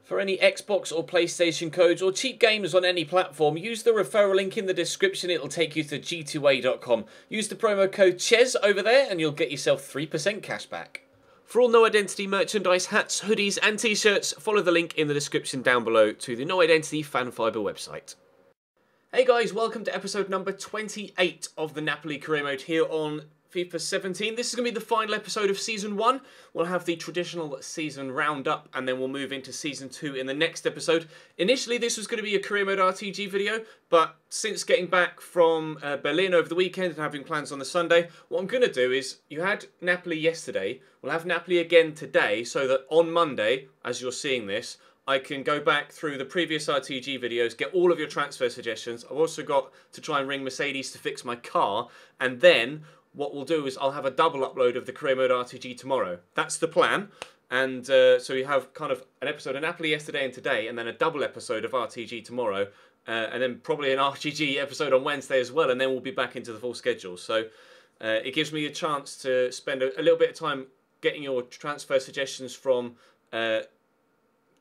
For any Xbox or PlayStation codes or cheap games on any platform, use the referral link in the description. It'll take you to g2a.com. Use the promo code CHES over there and you'll get yourself 3% cash back. For all No Identity merchandise, hats, hoodies and t-shirts, follow the link in the description down below to the No Identity Fan Fibre website. Hey guys, welcome to episode number 28 of the Napoli career mode here on FIFA 17. This is going to be the final episode of Season 1. We'll have the traditional season roundup and then we'll move into Season 2 in the next episode. Initially this was going to be a career mode RTG video, but since getting back from Berlin over the weekend and having plans on the Sunday, what I'm going to do is, you had Napoli yesterday, we'll have Napoli again today, so that on Monday, as you're seeing this, I can go back through the previous RTG videos, get all of your transfer suggestions. I've also got to try and ring Mercedes to fix my car, and then what we'll do is I'll have a double upload of the career mode RTG tomorrow. That's the plan. And so you have kind of an episode of Napoli yesterday and today, and then a double episode of RTG tomorrow, and then probably an RTG episode on Wednesday as well, and then we'll be back into the full schedule. So it gives me a chance to spend a little bit of time getting your transfer suggestions from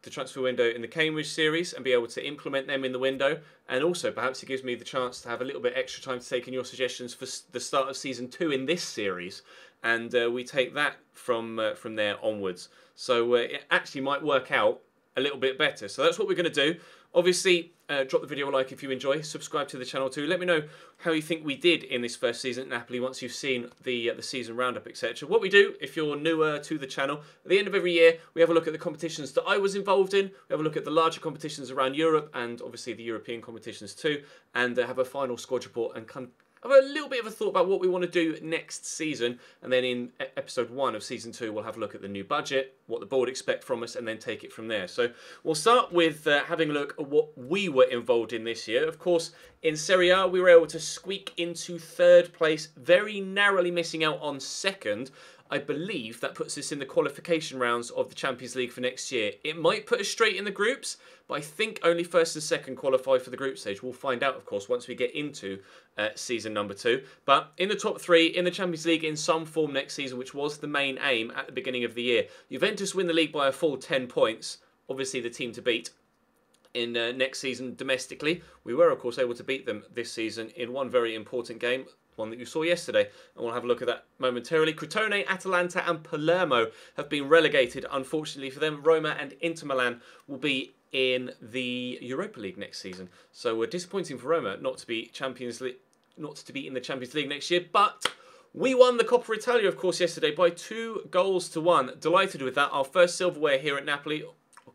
the transfer window in the Cambridge series and be able to implement them in the window, and also perhaps it gives me the chance to have a little bit extra time to take in your suggestions for the start of Season 2 in this series, and we take that from there onwards. So it actually might work out a little bit better. So that's what we're going to do. Obviously, drop the video a like if you enjoy. Subscribe to the channel too. Let me know how you think we did in this first season at Napoli once you've seen the season roundup, etc. What we do, if you're newer to the channel, at the end of every year, we have a look at the competitions that I was involved in. We have a look at the larger competitions around Europe and obviously the European competitions too, and have a final squad report and kind of have a little bit of a thought about what we want to do next season. And then in episode 1 of Season 2, we'll have a look at the new budget, what the board expect from us, and then take it from there. So we'll start with having a look at what we were involved in this year. Of course, in Serie A, we were able to squeak into 3rd place, very narrowly missing out on 2nd. I believe that puts us in the qualification rounds of the Champions League for next year. It might put us straight in the groups, but I think only 1st and 2nd qualify for the group stage. We'll find out, of course, once we get into season number 2. But in the top 3 in the Champions League in some form next season, which was the main aim at the beginning of the year. Juventus win the league by a full 10 points. Obviously the team to beat in next season domestically. We were, of course, able to beat them this season in one very important game, one that you saw yesterday, and we'll have a look at that momentarily. Crotone, Atalanta and Palermo have been relegated, unfortunately for them. Roma and Inter Milan will be in the Europa League next season. So we're disappointing for Roma not to be in the Champions League next year, but we won the Coppa Italia, of course, yesterday by 2-1. Delighted with that. Our first silverware here at Napoli,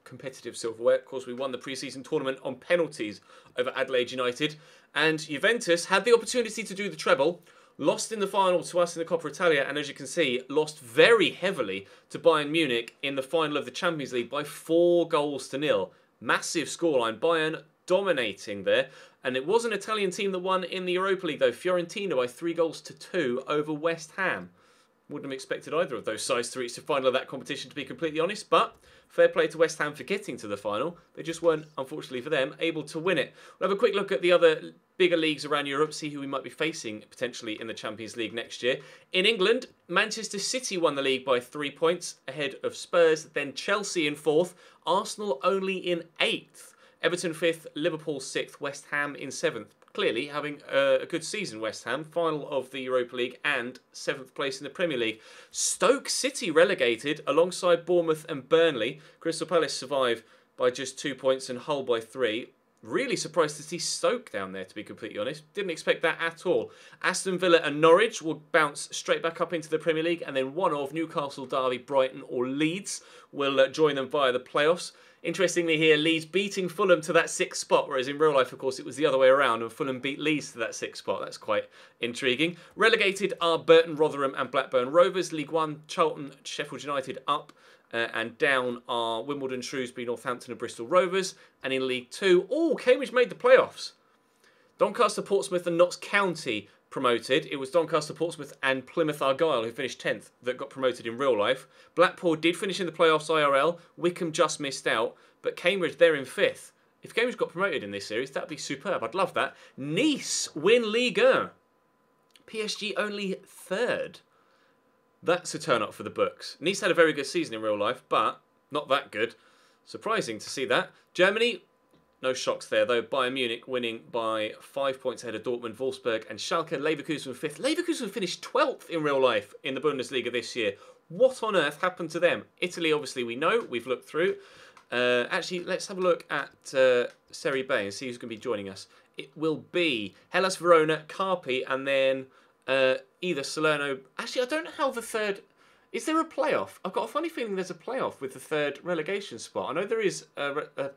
competitive silverware. Of course, we won the pre-season tournament on penalties over Adelaide United. And Juventus had the opportunity to do the treble, lost in the final to us in the Coppa Italia, and as you can see, lost very heavily to Bayern Munich in the final of the Champions League by 4-0. Massive scoreline. Bayern dominating there. And it was an Italian team that won in the Europa League, though. Fiorentina by 3-2 over West Ham. Wouldn't have expected either of those sides to reach the final of that competition, to be completely honest, but fair play to West Ham for getting to the final. They just weren't, unfortunately for them, able to win it. We'll have a quick look at the other bigger leagues around Europe, see who we might be facing potentially in the Champions League next year. In England, Manchester City won the league by 3 points ahead of Spurs, then Chelsea in 4th, Arsenal only in 8th, Everton 5th, Liverpool 6th, West Ham in 7th. Clearly having a good season, West Ham. Final of the Europa League and 7th place in the Premier League. Stoke City relegated alongside Bournemouth and Burnley. Crystal Palace survive by just 2 points and Hull by 3. Really surprised to see Stoke down there, to be completely honest. Didn't expect that at all. Aston Villa and Norwich will bounce straight back up into the Premier League, and then one of Newcastle, Derby, Brighton or Leeds will join them via the playoffs. Interestingly here, Leeds beating Fulham to that 6th spot, whereas in real life, of course, it was the other way around, and Fulham beat Leeds to that 6th spot. That's quite intriguing. Relegated are Burton, Rotherham and Blackburn Rovers. League 1, Charlton, Sheffield United up, and down are Wimbledon, Shrewsbury, Northampton and Bristol Rovers. And in League 2, Cambridge made the playoffs. Doncaster, Portsmouth and Notts County promoted. It was Doncaster, Portsmouth and Plymouth Argyle who finished 10th that got promoted in real life. Blackpool did finish in the playoffs IRL. Wickham just missed out. But Cambridge, they're in 5th. If Cambridge got promoted in this series, that'd be superb. I'd love that. Nice win Ligue 1. PSG only 3rd. That's a turn up for the books. Nice had a very good season in real life, but not that good. Surprising to see that. Germany, no shocks there though. Bayern Munich winning by 5 points ahead of Dortmund, Wolfsburg and Schalke. Leverkusen 5th. Leverkusen finished 12th in real life in the Bundesliga this year. What on earth happened to them? Italy, obviously, we know. We've looked through. Actually, let's have a look at Serie B and see who's going to be joining us. It will be Hellas Verona, Carpi, and then either Salerno. Actually, I don't know how the third... Is there a playoff? I've got a funny feeling there's a playoff with the third relegation spot. I know there is a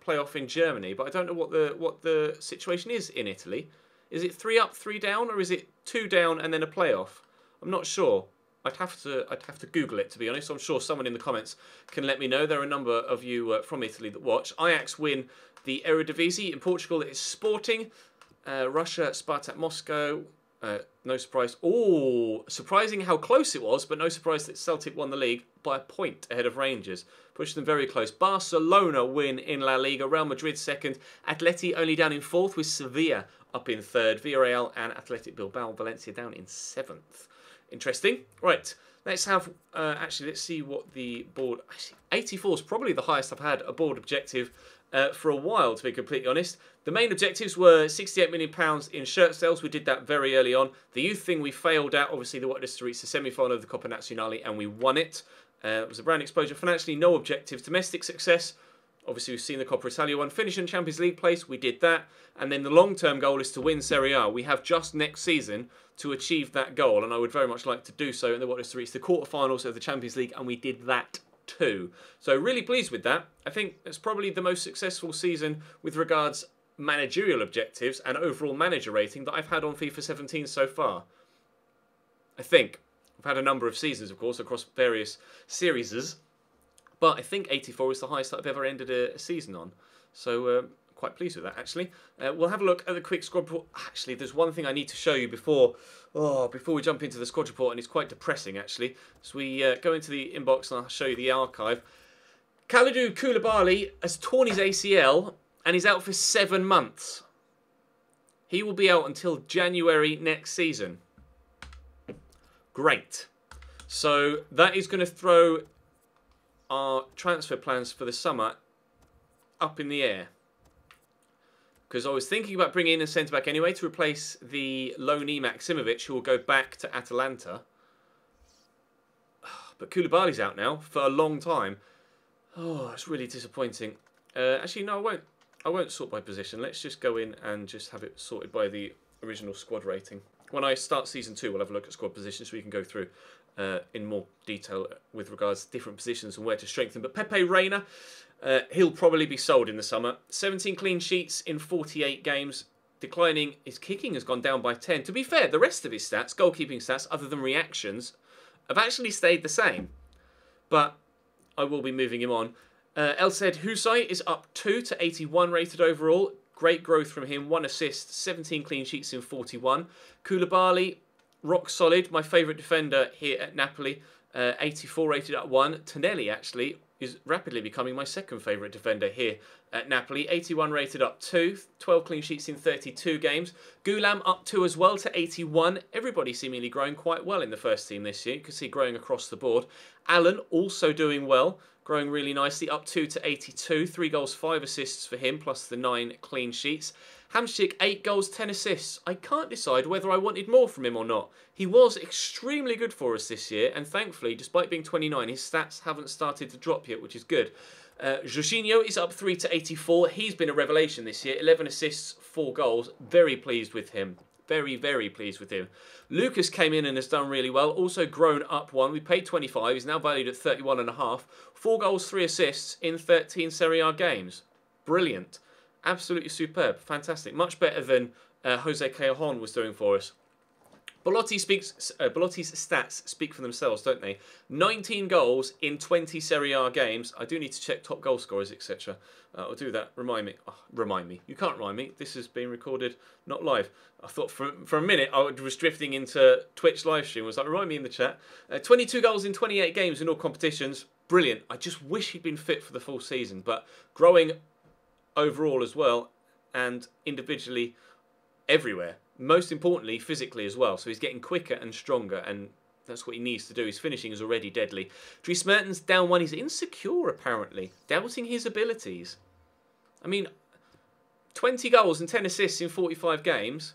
playoff in Germany, but I don't know what the situation is in Italy. Is it 3 up, 3 down, or is it 2 down and then a playoff? I'm not sure. I'd have to Google it, to be honest. I'm sure someone in the comments can let me know. There are a number of you from Italy that watch. Ajax win the Eredivisie. In Portugal, it's Sporting. Russia, Spartak Moscow. No surprise. Oh, surprising how close it was, but no surprise that Celtic won the league by a point ahead of Rangers. Pushed them very close. Barcelona win in La Liga. Real Madrid second. Atleti only down in 4th with Sevilla up in 3rd. Villarreal and Athletic Bilbao Valencia down in 7th. Interesting. Right, let's have, actually, let's see what the board, actually, 84 is probably the highest I've had a board objective for a while, to be completely honest. The main objectives were £68 million in shirt sales. We did that very early on. The youth thing we failed at, obviously, they wanted us to reach the semi-final of the Coppa Nazionale, and we won it. It was a brand exposure. Financially, no objectives. Domestic success. Obviously, we've seen the Coppa Italia one. Finish in Champions League place. We did that. And then the long-term goal is to win Serie A. We have just next season to achieve that goal, and I would very much like to do so. And they want us to reach the quarterfinals of the Champions League, and we did that too. So really pleased with that. I think it's probably the most successful season with regards managerial objectives and overall manager rating that I've had on FIFA 17 so far. I think. I've had a number of seasons, of course, across various series, but I think 84 is the highest that I've ever ended a season on. So quite pleased with that, actually. We'll have a look at the quick squad report. Actually, there's one thing I need to show you before we jump into the squad report, and it's quite depressing, actually. So we go into the inbox, and I'll show you the archive. Kalidou Koulibaly has torn his ACL, and he's out for 7 months. He will be out until January next season. Great. So that is going to throw our transfer plans for the summer up in the air. Because I was thinking about bringing in a centre-back anyway to replace the loanee Maksimovic, who will go back to Atalanta. But Koulibaly's out now for a long time. Oh, it's really disappointing. Actually, no, I won't sort by position. Let's just go in and just have it sorted by the original squad rating. When I start Season 2, we'll have a look at squad positions so we can go through in more detail with regards to different positions and where to strengthen. But Pepe Reina, he'll probably be sold in the summer. 17 clean sheets in 48 games. Declining, his kicking has gone down by 10. To be fair, the rest of his stats, goalkeeping stats, other than reactions, have actually stayed the same. But I will be moving him on. Elsed Husay is up 2 to 81 rated overall. Great growth from him. 1 assist, 17 clean sheets in 41. Koulibaly, rock solid. My favourite defender here at Napoli. 84 rated at 1. Tonelli, actually, is rapidly becoming my second favourite defender here at Napoli. 81 rated up 2. 12 clean sheets in 32 games. Gulam up 2 as well to 81. Everybody seemingly growing quite well in the first team this year. You can see growing across the board. Allen also doing well. Growing really nicely, up 2 to 82. 3 goals, 5 assists for him, plus the 9 clean sheets. Hamsik, 8 goals, 10 assists. I can't decide whether I wanted more from him or not. He was extremely good for us this year, and thankfully, despite being 29, his stats haven't started to drop yet, which is good. Jorginho is up 3 to 84. He's been a revelation this year. 11 assists, 4 goals. Very pleased with him. Very, very pleased with him. Lucas came in and has done really well. Also grown up 1. We paid 25. He's now valued at 31.5. 4 goals, 3 assists in 13 Serie A games. Brilliant. Absolutely superb. Fantastic. Much better than Jose Callejon was doing for us. Belotti's stats speak for themselves, don't they? 19 goals in 20 Serie A games. I do need to check top goal scorers, etc. I'll do that. Remind me. Oh, remind me. You can't remind me. This has been recorded, not live. I thought for a minute I was drifting into Twitch live stream. I was like, remind me in the chat. 22 goals in 28 games in all competitions. Brilliant. I just wish he'd been fit for the full season. But growing overall as well, and individually everywhere. Most importantly, physically as well. So he's getting quicker and stronger, and That's what he needs to do. His finishing is already deadly. Dries Mertens down 1. He's insecure, apparently. Doubting his abilities. I mean, 20 goals and 10 assists in 45 games.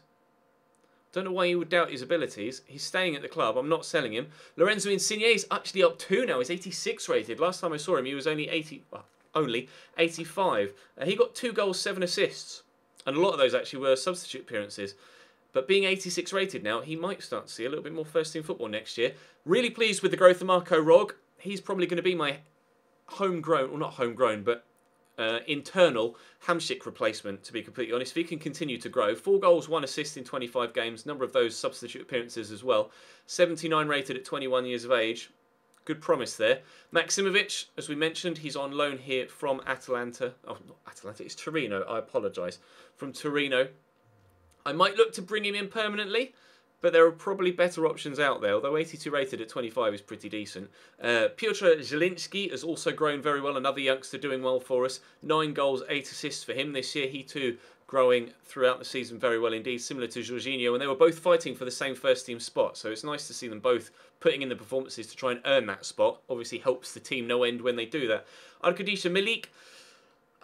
Don't know why you would doubt his abilities. He's staying at the club. I'm not selling him. Lorenzo Insigne is actually up 2 now. He's 86 rated. Last time I saw him, he was only 85. He got 2 goals, 7 assists. And a lot of those actually were substitute appearances. But being 86 rated now, he might start to see a little bit more first-team football next year. Really pleased with the growth of Marco Rog. He's probably going to be my homegrown, well not homegrown, but internal Hamsik replacement, to be completely honest. If he can continue to grow. 4 goals, 1 assist in 25 games. Number of those substitute appearances as well. 79 rated at 21 years of age. Good promise there. Maksimovic, as we mentioned, he's on loan here from Atalanta. Oh, not Atalanta, it's Torino. I apologise. From Torino. I might look to bring him in permanently, but there are probably better options out there, although 82 rated at 25 is pretty decent. Piotr Zielinski has also grown very well, another youngster doing well for us. 9 goals, 8 assists for him this year. He too growing throughout the season very well indeed, similar to Jorginho, and they were both fighting for the same first-team spot, so it's nice to see them both putting in the performances to try and earn that spot. Obviously helps the team no end when they do that. Arkadisha Milik,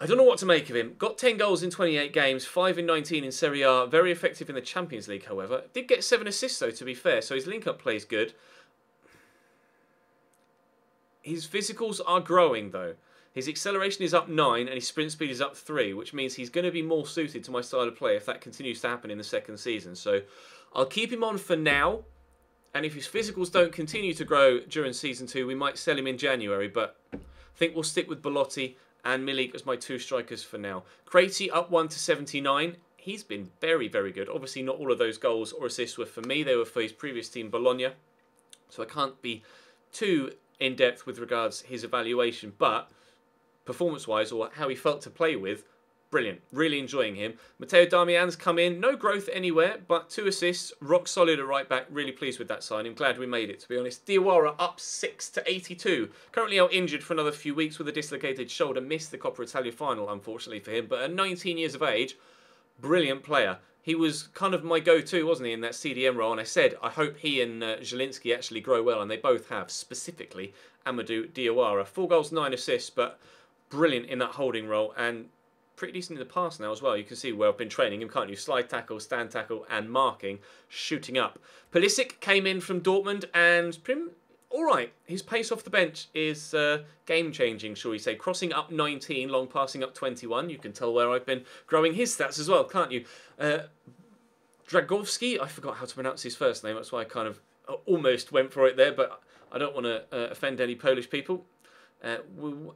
I don't know what to make of him. Got 10 goals in 28 games, 5 in 19 in Serie A. Very effective in the Champions League, however. Did get 7 assists, though, to be fair, so his link-up play is good. His physicals are growing, though. His acceleration is up 9 and his sprint speed is up 3, which means he's going to be more suited to my style of play if that continues to happen in the second season. So I'll keep him on for now. And if his physicals don't continue to grow during Season 2, we might sell him in January. But I think we'll stick with Belotti and Milik as my 2 strikers for now. Crati up 1 to 79. He's been very, very good. Obviously, not all of those goals or assists were for me. They were for his previous team, Bologna. So I can't be too in-depth with regards to his evaluation. But performance-wise, or how he felt to play with, brilliant. Really enjoying him. Matteo Darmian's come in. No growth anywhere, but 2 assists. Rock solid at right back. Really pleased with that signing. Glad we made it, to be honest. Diawara up 6 to 82. Currently out injured for another few weeks with a dislocated shoulder. Missed the Coppa Italia final, unfortunately for him. But at 19 years of age, brilliant player. He was kind of my go-to, wasn't he, in that CDM role? And I said, I hope he and Zielinski actually grow well. And they both have, specifically Amadou Diawara. 4 goals, 9 assists, but brilliant in that holding role and pretty decent in the pass now as well. You can see where I've been training him, can't you? Slide tackle, stand tackle and marking, shooting up. Pulisic came in from Dortmund and alright. His pace off the bench is game-changing, shall we say. Crossing up 19, long passing up 21. You can tell where I've been growing his stats as well, can't you? Dragowski, I forgot how to pronounce his first name. That's why I kind of almost went for it there, but I don't want to offend any Polish people.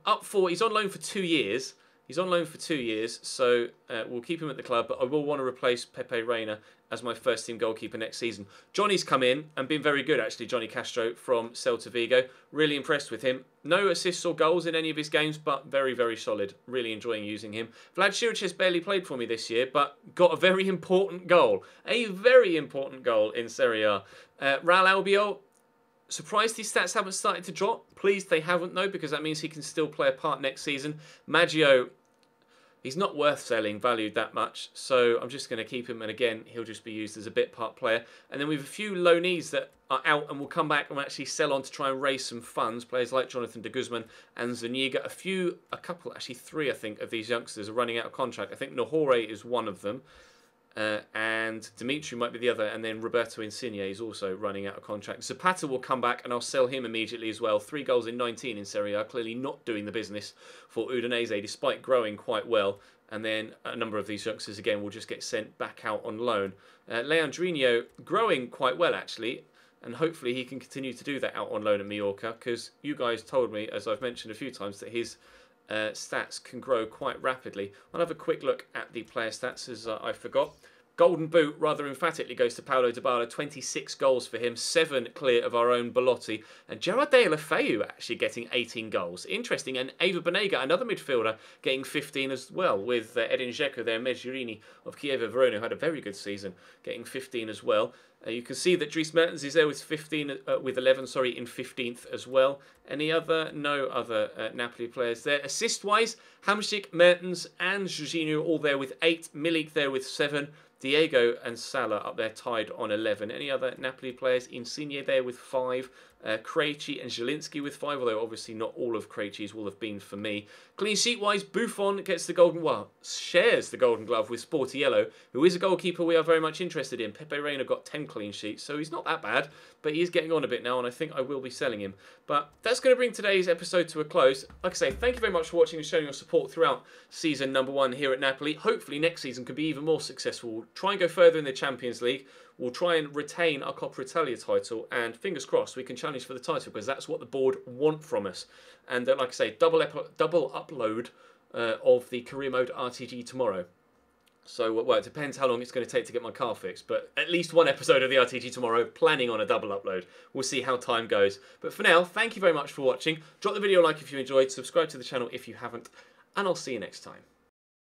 Up 4, he's on loan for 2 years. He's on loan for 2 years, so we'll keep him at the club, but I will want to replace Pepe Reina as my first-team goalkeeper next season. Johnny's come in and been very good, actually, Johnny Castro from Celta Vigo. Really impressed with him. No assists or goals in any of his games, but very, very solid. Really enjoying using him. Vlad Širić has barely played for me this year, but got a very important goal. A very important goal in Serie A. Raul Albiol, surprised his stats haven't started to drop. Pleased they haven't, though, because that means he can still play a part next season. Maggio, he's not worth selling, valued that much, so I'm just going to keep him, and again, he'll just be used as a bit part player. And then we have a few loanees that are out and will come back and will actually sell on to try and raise some funds. Players like Jonathan de Guzman and Zuniga. A couple, actually 3, I think, of these youngsters are running out of contract. I think Nahore is one of them. And Dimitri might be the other, and then Roberto Insigne is also running out of contract. Zapata will come back and I'll sell him immediately as well. 3 goals in 19 in Serie A, clearly not doing the business for Udinese despite growing quite well. And then a number of these youngsters again will just get sent back out on loan. Leandrinho growing quite well actually, and hopefully he can continue to do that out on loan at Mallorca, because you guys told me, as I've mentioned a few times, that his stats can grow quite rapidly. I'll have a quick look at the player stats as I forgot. Golden Boot rather emphatically goes to Paulo Dybala, 26 goals for him, 7 clear of our own Belotti, and Gerard Deulofeu actually getting 18 goals. Interesting, and Eva Banega, another midfielder, getting 15 as well, with Edin Dzeko there, Mejrini of Kiev Verona, who had a very good season, getting 15 as well. You can see that Dries Mertens is there with 11, in 15th as well. Any other? No other Napoli players there. Assist-wise, Hamsik, Mertens and Jorginho all there with 8. Milik there with 7. Diego and Salah up there tied on 11. Any other Napoli players? Insigne there with 5. Krejci and Zielinski with 5, although obviously not all of Krejci's will have been for me. Clean sheet-wise, Buffon gets the golden, well, shares the golden glove with Sporty Yellow, who is a goalkeeper we are very much interested in. Pepe Reina got 10 clean sheets, so he's not that bad, but he is getting on a bit now, and I think I will be selling him. But that's going to bring today's episode to a close. Like I say, thank you very much for watching and showing your support throughout season number 1 here at Napoli. Hopefully next season can be even more successful. We'll try and go further in the Champions League. We'll try and retain our Coppa Italia title, and fingers crossed we can challenge for the title, because that's what the board want from us. And like I say, double upload of the career mode RTG tomorrow. So, well, it depends how long it's going to take to get my car fixed, but at least 1 episode of the RTG tomorrow, planning on a double upload. We'll see how time goes. But for now, thank you very much for watching. Drop the video a like if you enjoyed, subscribe to the channel if you haven't, and I'll see you next time.